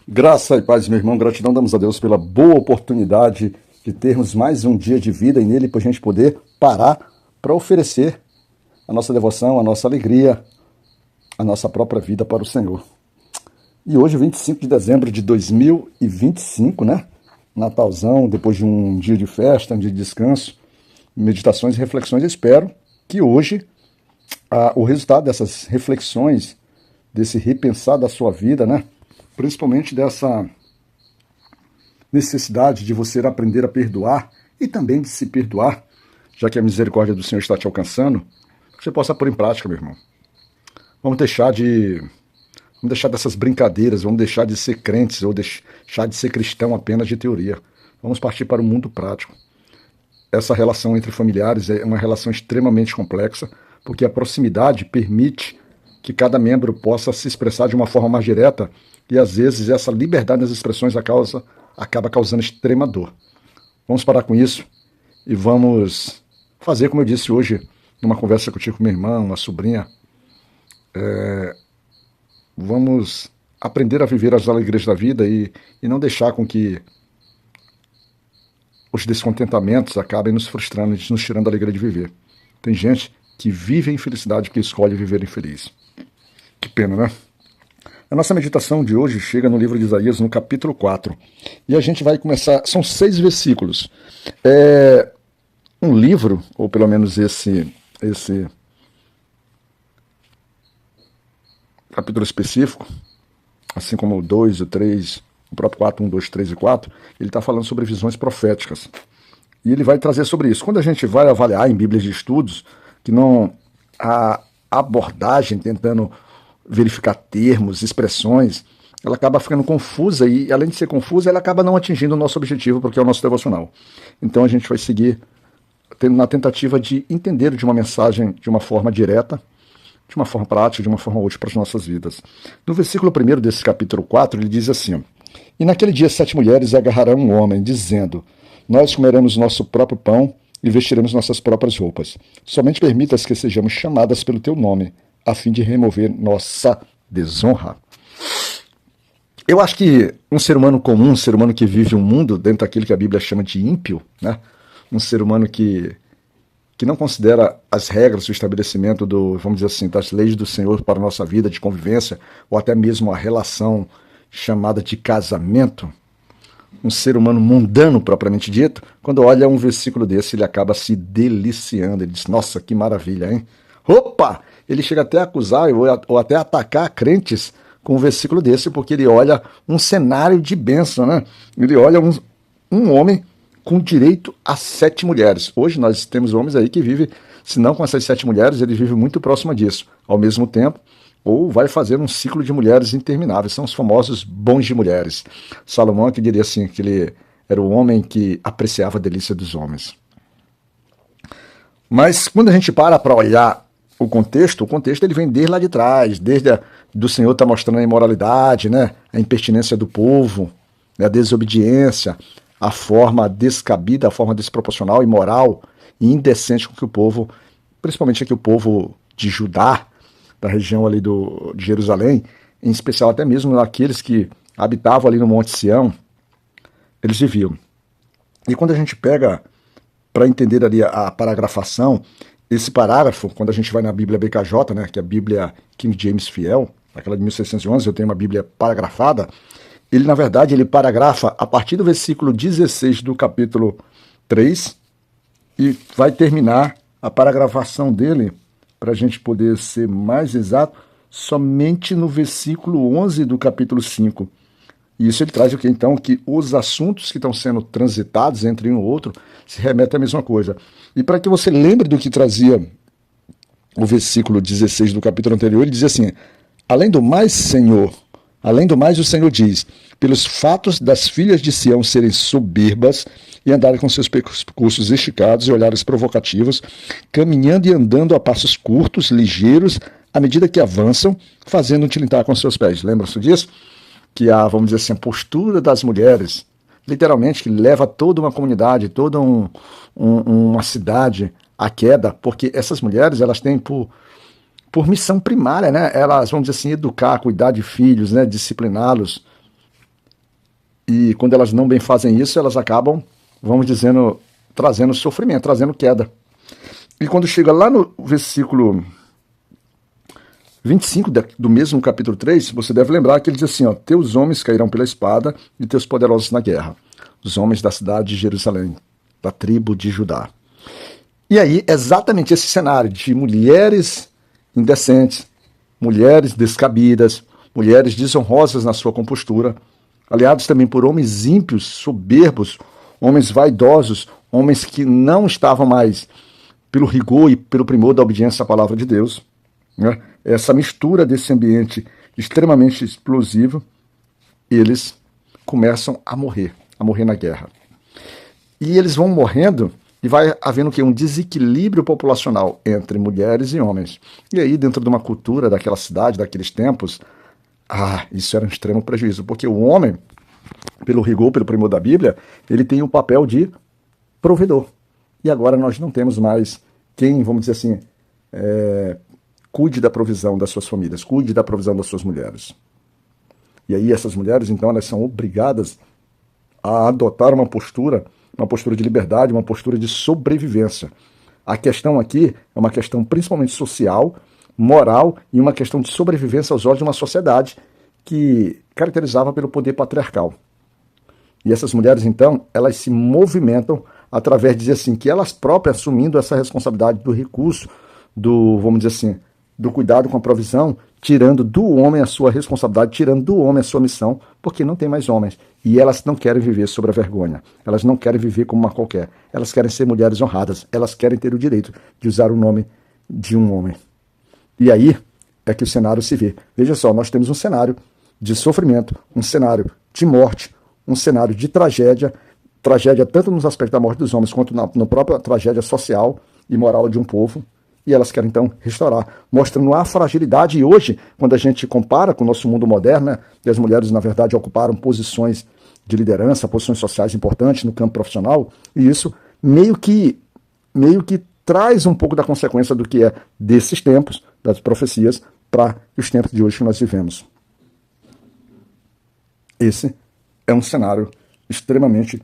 Graça e paz, meu irmão, gratidão damos a Deus pela boa oportunidade de termos mais um dia de vida e nele para a gente poder parar para oferecer a nossa devoção, a nossa alegria, a nossa própria vida para o Senhor. E hoje, 25 de dezembro de 2025, né? Natalzão, depois de um dia de festa, um dia de descanso, meditações e reflexões. Eu espero que hoje o resultado dessas reflexões, desse repensar da sua vida, né? Principalmente dessa necessidade de você aprender a perdoar e também de se perdoar, já que a misericórdia do Senhor está te alcançando, que você possa pôr em prática, meu irmão. Vamos deixar dessas brincadeiras, vamos deixar de ser crentes ou deixar de ser cristão apenas de teoria. Vamos partir para o mundo prático. Essa relação entre familiares é uma relação extremamente complexa, porque a proximidade permite que cada membro possa se expressar de uma forma mais direta e, às vezes, essa liberdade das expressões acaba causando extrema dor. Vamos parar com isso e vamos fazer, como eu disse hoje, numa conversa que eu tive com minha irmã, uma sobrinha, vamos aprender a viver as alegrias da vida e não deixar com que os descontentamentos acabem nos frustrando e nos tirando a alegria de viver. Tem gente que vive a infelicidade porque escolhe viver infeliz. Que pena, né? A nossa meditação de hoje chega no livro de Isaías, no capítulo 4. E a gente vai começar... São 6 versículos. É um livro, ou pelo menos esse capítulo específico, assim como o 2, o 3, o próprio 4, 1, 2, 3 e 4, ele está falando sobre visões proféticas. E ele vai trazer sobre isso. Quando a gente vai avaliar em Bíblias de estudos, que não a abordagem tentando verificar termos, expressões, ela acaba ficando confusa e, além de ser confusa, ela acaba não atingindo o nosso objetivo, porque é o nosso devocional. Então a gente vai seguir na tentativa de entender de uma mensagem de uma forma direta, de uma forma prática, de uma forma útil para as nossas vidas. No versículo 1 desse capítulo 4, ele diz assim: E naquele dia 7 mulheres agarrarão um homem, dizendo: Nós comeremos nosso próprio pão e vestiremos nossas próprias roupas. Somente permitas que sejamos chamadas pelo teu nome, a fim de remover nossa desonra. Eu acho que um ser humano comum, um ser humano que vive um mundo dentro daquilo que a Bíblia chama de ímpio, né? Um ser humano que não considera as regras, o estabelecimento vamos dizer assim, das leis do Senhor para a nossa vida de convivência, ou até mesmo a relação chamada de casamento, um ser humano mundano propriamente dito, quando olha um versículo desse, ele acaba se deliciando, ele diz: nossa, que maravilha, hein? Opa! Ele chega até a acusar ou até a atacar crentes com um versículo desse, porque ele olha um cenário de bênção, né? Ele olha um homem com direito a 7 mulheres. Hoje nós temos homens aí que vivem, se não com essas 7 mulheres, ele vive muito próximo disso. Ao mesmo tempo, ou vai fazer um ciclo de mulheres intermináveis. São os famosos bons de mulheres. Salomão que diria assim, que ele era o homem que apreciava a delícia dos homens. Mas quando a gente para olhar o contexto ele vem desde lá de trás, do Senhor estar mostrando a imoralidade, né, a impertinência do povo, né, a desobediência, a forma descabida, a forma desproporcional, imoral e indecente com que o povo, principalmente aqui o povo de Judá, da região ali de Jerusalém, em especial até mesmo aqueles que habitavam ali no Monte Sião, eles viviam. E quando a gente pega para entender ali a paragrafação, esse parágrafo, quando a gente vai na Bíblia BKJ, né, que é a Bíblia King James Fiel, aquela de 1611, eu tenho uma Bíblia paragrafada, ele, na verdade, ele paragrafa a partir do versículo 16 do capítulo 3 e vai terminar a paragrafação dele, para a gente poder ser mais exato, somente no versículo 11 do capítulo 5. E isso ele traz o que então? Que os assuntos que estão sendo transitados entre um e outro se remetem à mesma coisa. E para que você lembre do que trazia o versículo 16 do capítulo anterior, ele dizia assim: além do mais, o Senhor diz, pelos fatos das filhas de Sião serem soberbas e andarem com seus percursos esticados e olhares provocativos, caminhando e andando a passos curtos, ligeiros, à medida que avançam, fazendo tilintar com seus pés. Lembram-se disso? Que vamos dizer assim, a postura das mulheres, literalmente, que leva toda uma comunidade, toda uma cidade à queda, porque essas mulheres, elas têm por missão primária, né? Elas, vamos dizer assim, educar, cuidar de filhos, né? Discipliná-los, E quando elas não bem fazem isso, elas acabam, vamos dizendo, trazendo sofrimento, trazendo queda. E quando chega lá no versículo 25 do mesmo capítulo 3, você deve lembrar que ele diz assim, ó, teus homens cairão pela espada e teus poderosos na guerra, os homens da cidade de Jerusalém, da tribo de Judá. E aí, exatamente esse cenário de mulheres indecentes, mulheres descabidas, mulheres desonrosas na sua compostura, aliados também por homens ímpios, soberbos, homens vaidosos, homens que não estavam mais pelo rigor e pelo primor da obediência à palavra de Deus, né? Essa mistura desse ambiente extremamente explosivo, eles começam a morrer na guerra. E eles vão morrendo e vai havendo o quê? Um desequilíbrio populacional entre mulheres e homens. E aí, dentro de uma cultura daquela cidade, daqueles tempos, isso era um extremo prejuízo, porque o homem, pelo rigor, pelo primor da Bíblia, ele tem o papel de provedor. E agora nós não temos mais quem, vamos dizer assim, cuide da provisão das suas famílias, cuide da provisão das suas mulheres. E aí essas mulheres, então, elas são obrigadas a adotar uma postura de liberdade, uma postura de sobrevivência. A questão aqui é uma questão principalmente social, moral e uma questão de sobrevivência aos olhos de uma sociedade que caracterizava pelo poder patriarcal. E essas mulheres, então, elas se movimentam através de dizer assim, que elas próprias assumindo essa responsabilidade do recurso, vamos dizer assim, do cuidado com a provisão, tirando do homem a sua responsabilidade, tirando do homem a sua missão, porque não tem mais homens. E elas não querem viver sobre a vergonha. Elas não querem viver como uma qualquer. Elas querem ser mulheres honradas. Elas querem ter o direito de usar o nome de um homem. E aí é que o cenário se vê. Veja só, nós temos um cenário de sofrimento, um cenário de morte, um cenário de tragédia tanto nos aspectos da morte dos homens, quanto na própria tragédia social e moral de um povo. E elas querem, então, restaurar, mostrando a fragilidade. E hoje, quando a gente compara com o nosso mundo moderno, né, e as mulheres, na verdade, ocuparam posições de liderança, posições sociais importantes no campo profissional, e isso meio que traz um pouco da consequência do que é desses tempos, das profecias, para os tempos de hoje que nós vivemos. Esse é um cenário extremamente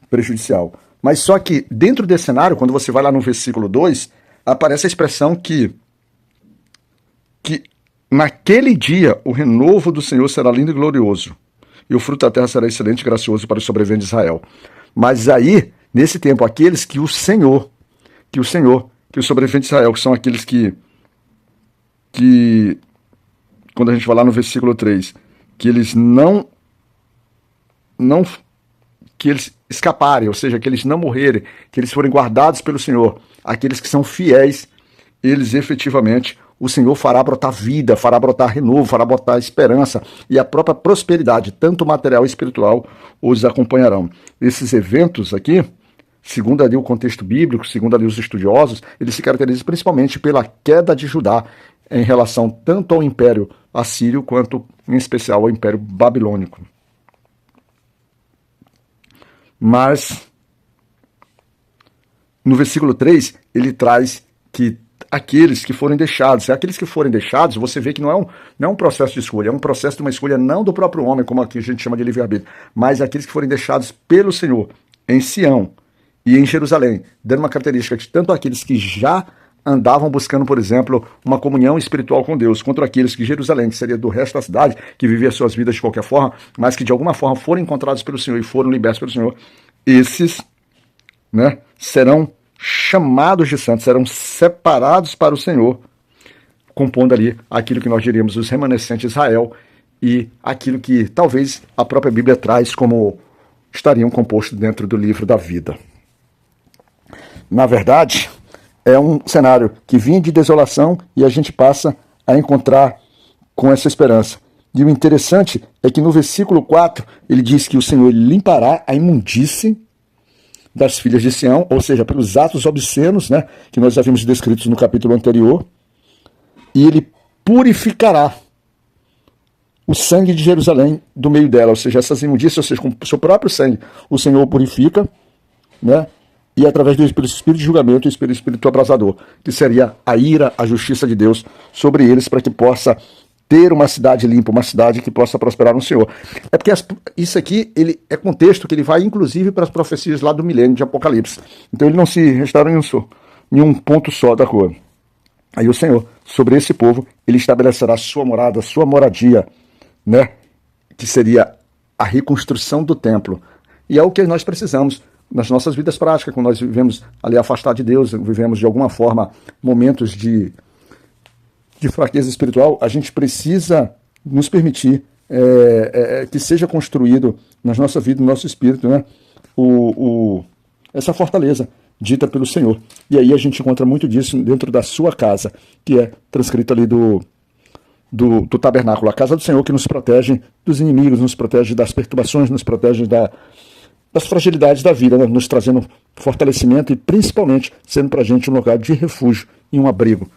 prejudicial. Mas só que, dentro desse cenário, quando você vai lá no versículo 2, aparece a expressão que naquele dia o renovo do Senhor será lindo e glorioso, e o fruto da terra será excelente e gracioso para os sobreviventes de Israel. Mas aí, nesse tempo, aqueles que os sobreviventes de Israel, que são aqueles que quando a gente vai lá no versículo 3, que eles que eles escaparem, ou seja, que eles não morrerem, que eles forem guardados pelo Senhor, aqueles que são fiéis, eles efetivamente, o Senhor fará brotar vida, fará brotar renovo, fará brotar esperança, e a própria prosperidade, tanto material e espiritual, os acompanharão. Esses eventos aqui, segundo ali o contexto bíblico, segundo ali os estudiosos, eles se caracterizam principalmente pela queda de Judá em relação tanto ao Império Assírio, quanto, em especial, ao Império Babilônico. Mas, no versículo 3, ele traz que aqueles que forem deixados, você vê que não é um processo de escolha, é um processo de uma escolha não do próprio homem, como aqui a gente chama de livre-arbítrio, mas aqueles que forem deixados pelo Senhor em Sião e em Jerusalém, dando uma característica de tanto aqueles que já andavam buscando, por exemplo, uma comunhão espiritual com Deus, contra aqueles que Jerusalém, que seria do resto da cidade, que vivia suas vidas de qualquer forma, mas que de alguma forma foram encontrados pelo Senhor e foram libertos pelo Senhor, esses, né, serão chamados de santos, serão separados para o Senhor, compondo ali aquilo que nós diríamos os remanescentes de Israel e aquilo que talvez a própria Bíblia traz como estariam compostos dentro do livro da vida. Na verdade, é um cenário que vinha de desolação e a gente passa a encontrar com essa esperança. E o interessante é que no versículo 4 ele diz que o Senhor limpará a imundície das filhas de Sião, ou seja, pelos atos obscenos, né, que nós já vimos descritos no capítulo anterior, e ele purificará o sangue de Jerusalém do meio dela, ou seja, essas imundícias, ou seja, com o seu próprio sangue, o Senhor purifica, né, e através do espírito de julgamento e do espírito abrasador, que seria a ira, a justiça de Deus sobre eles, para que possa ter uma cidade limpa, uma cidade que possa prosperar no Senhor. É porque isso aqui ele é contexto que ele vai inclusive para as profecias lá do milênio de Apocalipse. Então ele não se restaura em um ponto só da coisa. Aí o Senhor, sobre esse povo, ele estabelecerá sua morada, sua moradia, né? Que seria a reconstrução do templo. E é o que nós precisamos nas nossas vidas práticas, quando nós vivemos ali afastados de Deus, vivemos de alguma forma momentos de fraqueza espiritual, a gente precisa nos permitir que seja construído nas nossas vidas, no nosso espírito, né? Essa fortaleza dita pelo Senhor. E aí a gente encontra muito disso dentro da sua casa, que é transcrito ali do tabernáculo, a casa do Senhor, que nos protege dos inimigos, nos protege das perturbações, nos protege das fragilidades da vida, né? Nos trazendo fortalecimento e principalmente sendo para a gente um lugar de refúgio e um abrigo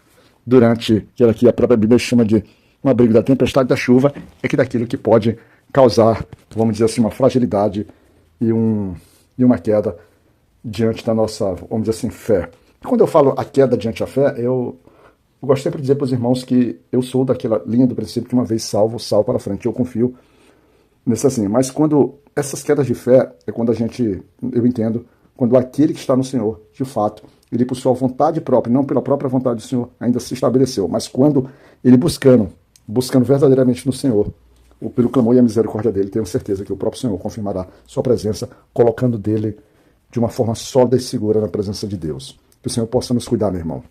durante aquilo que a própria Bíblia chama de um abrigo da tempestade, da chuva, é que daquilo que pode causar, vamos dizer assim, uma fragilidade e uma queda diante da nossa, vamos dizer assim, fé. Quando eu falo a queda diante da fé, eu gosto sempre de dizer para os irmãos que eu sou daquela linha do princípio que uma vez salvo para frente. Eu confio nesse assim. Mas quando essas quedas de fé é quando eu entendo, quando aquele que está no Senhor, de fato, ele por sua vontade própria, não pela própria vontade do Senhor, ainda se estabeleceu. Mas quando ele buscando verdadeiramente no Senhor, pelo clamor e a misericórdia dele, tenho certeza que o próprio Senhor confirmará sua presença, colocando dele de uma forma sólida e segura na presença de Deus. Que o Senhor possa nos cuidar, meu irmão.